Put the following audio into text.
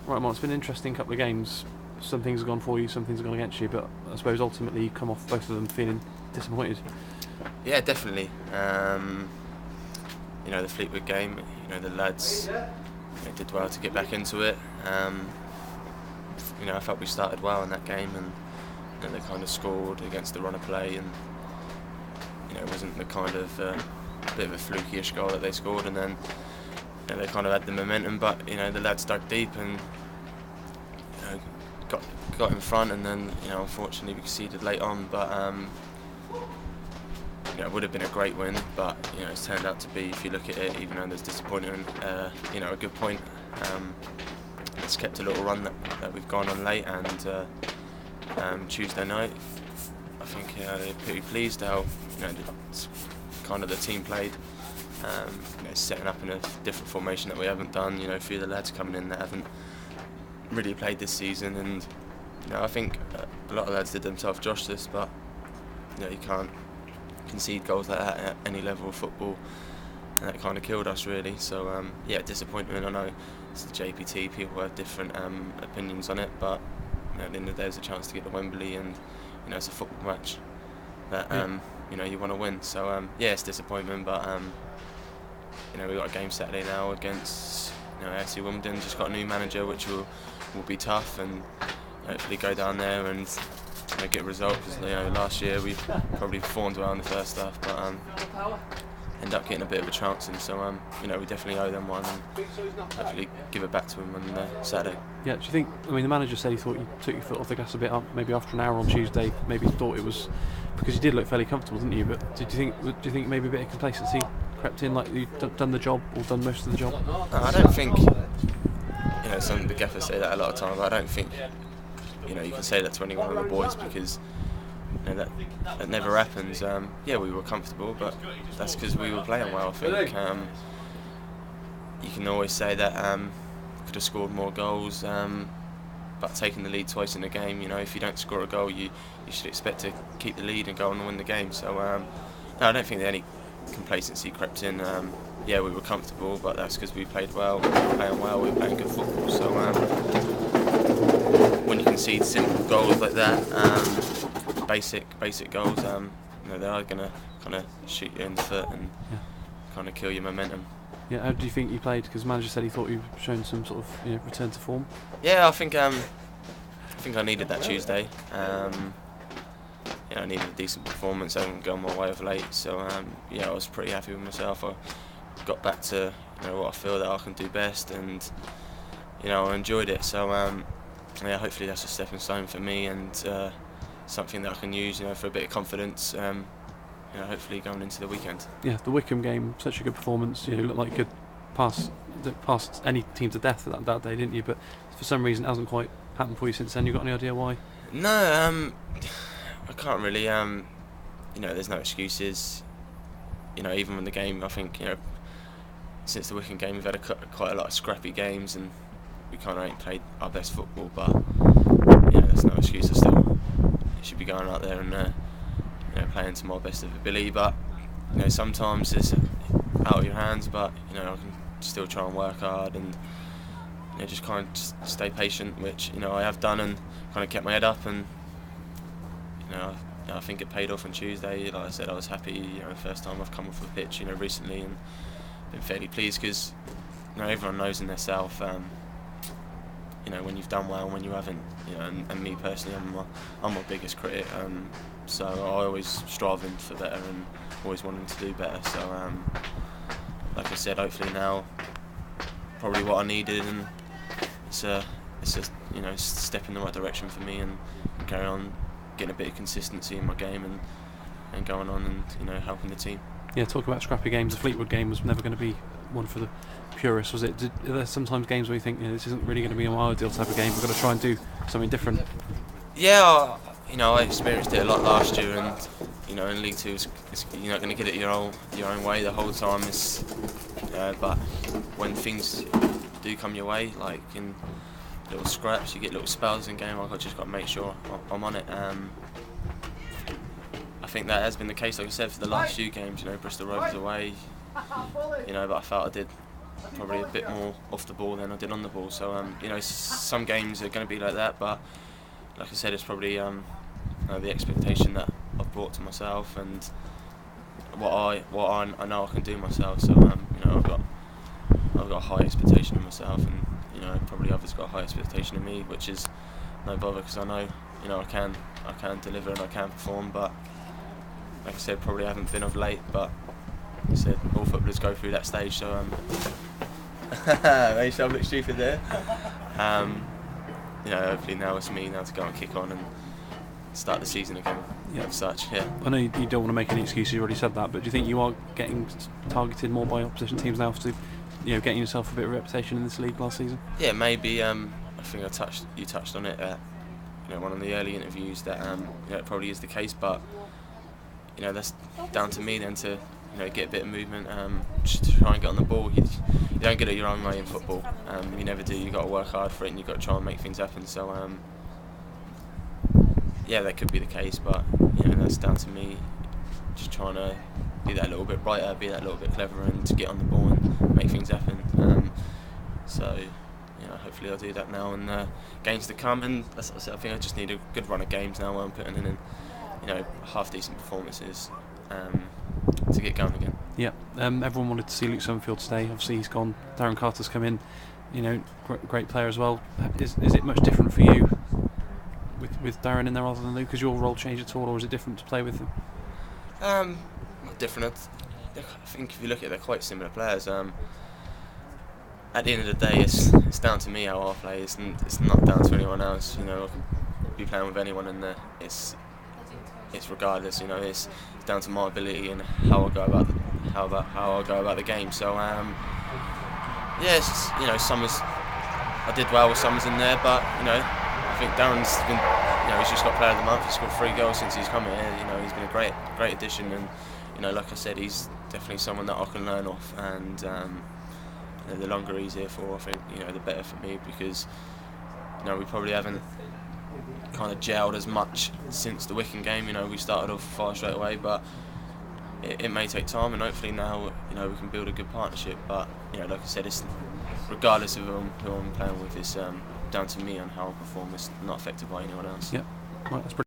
Right, Mark, it's been an interesting couple of games. Some things have gone for you, some things have gone against you, but I suppose ultimately you come off both of them feeling disappointed. Yeah, definitely. The Fleetwood game, the lads did well to get back into it. I felt we started well in that game, and they kind of scored against the run of play, and it wasn't the kind of bit of a fluky-ish goal that they scored, and then they kind of had the momentum, but the lads dug deep and got in front, and then unfortunately we conceded late on, but it would have been a great win, but it's turned out to be, if you look at it, even though there's disappointment, a good point. It's kept a little run that we've gone on late, and Tuesday night I think they're pretty pleased how kind of the team played, setting up in a different formation that we haven't done. A few of the lads coming in that haven't really played this season, and I think a lot of lads did themselves justice, but you can't concede goals like that at any level of football, and that kind of killed us really. So disappointment. I know it's the JPT, people have different opinions on it, but at the end of the day, there's a chance to get to Wembley, and it's a football match that you want to win. So it's disappointment, but we've got a game Saturday now against AFC Wimbledon. Just got a new manager, which will be tough, and hopefully go down there and get a result, because last year we probably performed well in the first half, but end up getting a bit of a chance, and so we definitely owe them one, and hopefully give it back to them on Saturday. Yeah, do you think, the manager said he thought you took your foot off the gas a bit up, maybe after an hour on Tuesday, maybe he thought it was, because you did look fairly comfortable, didn't you, but do you think maybe a bit of complacency crept in, like you'd done the job, or done most of the job? No, I don't think, some of the gaffers say that a lot of times, I don't think you can say that to any one of the boys, because that never happens. We were comfortable, but that's because we were playing well. I think you can always say that could have scored more goals, but taking the lead twice in a game, if you don't score a goal, you should expect to keep the lead and go on and win the game. So no, I don't think that any complacency crept in. We were comfortable, but that's because we played well, we were playing well, we were playing good football. So when you concede simple goals like that, basic goals, they are going to kind of shoot you in the foot and kind of kill your momentum. Yeah, how do you think you played? Because the manager said he thought you'd shown some sort of return to form. Yeah, I think I needed that Tuesday. I needed a decent performance. I haven't gone my way of late, so I was pretty happy with myself. I got back to what I feel that I can do best, and I enjoyed it. So hopefully that's a stepping stone for me, and something that I can use for a bit of confidence. Hopefully going into the weekend. Yeah, the Wycombe game, such a good performance. You looked like you could pass any team to death that day, didn't you? But for some reason, it hasn't quite happened for you since then. You got any idea why? No, I can't really. There's no excuses. Even when the game, I think since the Wycombe game, we've had quite a lot of scrappy games, and we kind of ain't played our best football. But there's no excuse. I still should be going out there and playing to my best of ability. But sometimes it's out of your hands. But I can still try and work hard and just kind of just stay patient, which I have done, and kind of kept my head up, and I think it paid off on Tuesday. Like I said, I was happy. First time I've come off the pitch recently, and been fairly pleased, because everyone knows in themselves when you've done well and when you haven't. And me personally, I'm my biggest critic. So I always striving for better and always wanting to do better. So like I said, hopefully now probably what I needed, and it's a step in the right direction for me, and carry on getting a bit of consistency in my game, and going on and helping the team. Yeah, talking about scrappy games, the Fleetwood game was never going to be one for the purists, was it? Are there sometimes games where you think this isn't really going to be my ideal type of game, we've got to try and do something different? Yeah, I experienced it a lot last year, and in League Two, you're not going to get it your own way the whole time. But when things do come your way, like in little scraps, you get little spells in game. I've just got to make sure I'm on it. I think that has been the case, like I said, for the last few games. Bristol Rovers away, but I felt I did probably a bit more off the ball than I did on the ball. So you know, some games are going to be like that, but like I said, it's probably you know, the expectation that I've brought to myself and what I know I can do myself. So you know, I've got a high expectation of myself, and you know, probably others got a high expectation of me, which is no bother, because I know, you know, I can deliver and I can perform. But like I said, probably haven't been of late. But like I said, all footballers go through that stage. So made yourself look stupid there. You know, hopefully now it's me now to go and kick on and start the season again. Yeah. As such, yeah. I know you don't want to make any excuses. You already said that, but do you think you are getting targeted more by opposition teams now for, you know, getting yourself a bit of reputation in this league last season? Yeah, maybe. I think you touched on it. You know, one of the early interviews that you know, it probably is the case, but you know, that's down to me then to, you know, get a bit of movement, just to try and get on the ball. You don't get it your own way in football. You never do. You got to work hard for it, and you got to try and make things happen. So yeah, that could be the case, but you know, that's down to me, just trying to be that little bit brighter, be that little bit cleverer, and to get on the ball and make things happen. So you know, hopefully I'll do that now in games to come, and as I said, I think I just need a good run of games now where I'm putting in, you know, half decent performances to get going again. Yeah, everyone wanted to see Luke Summerfield stay. Obviously he's gone. Darren Carter's come in, you know, great player as well. Is it much different for you with Darren in there rather than Luke? Has your role changed at all, or is it different to play with him? Not different. I think if you look at it, they're quite similar players. At the end of the day, it's down to me how I play. It's not down to anyone else. You know, I can be playing with anyone in there. It's regardless. You know, it's down to my ability and how I go about the game. So yeah, it's just, you know, I did well with Summers in there, but you know, I think Darren's been, you know, he's just got Player of the Month. He's scored 3 goals since he's come here. You know, he's been a great addition, and you know, like I said, he's definitely someone that I can learn off. And you know, the longer he's here for, I think, you know, the better for me, because you know, we probably haven't kind of gelled as much since the Wycombe game. You know, we started off fire straight away, but it may take time, and hopefully now, you know, we can build a good partnership. But you know, like I said, it's regardless of who I'm playing with, it's down to me and how I perform. It's not affected by anyone else. Yeah, right, that's pretty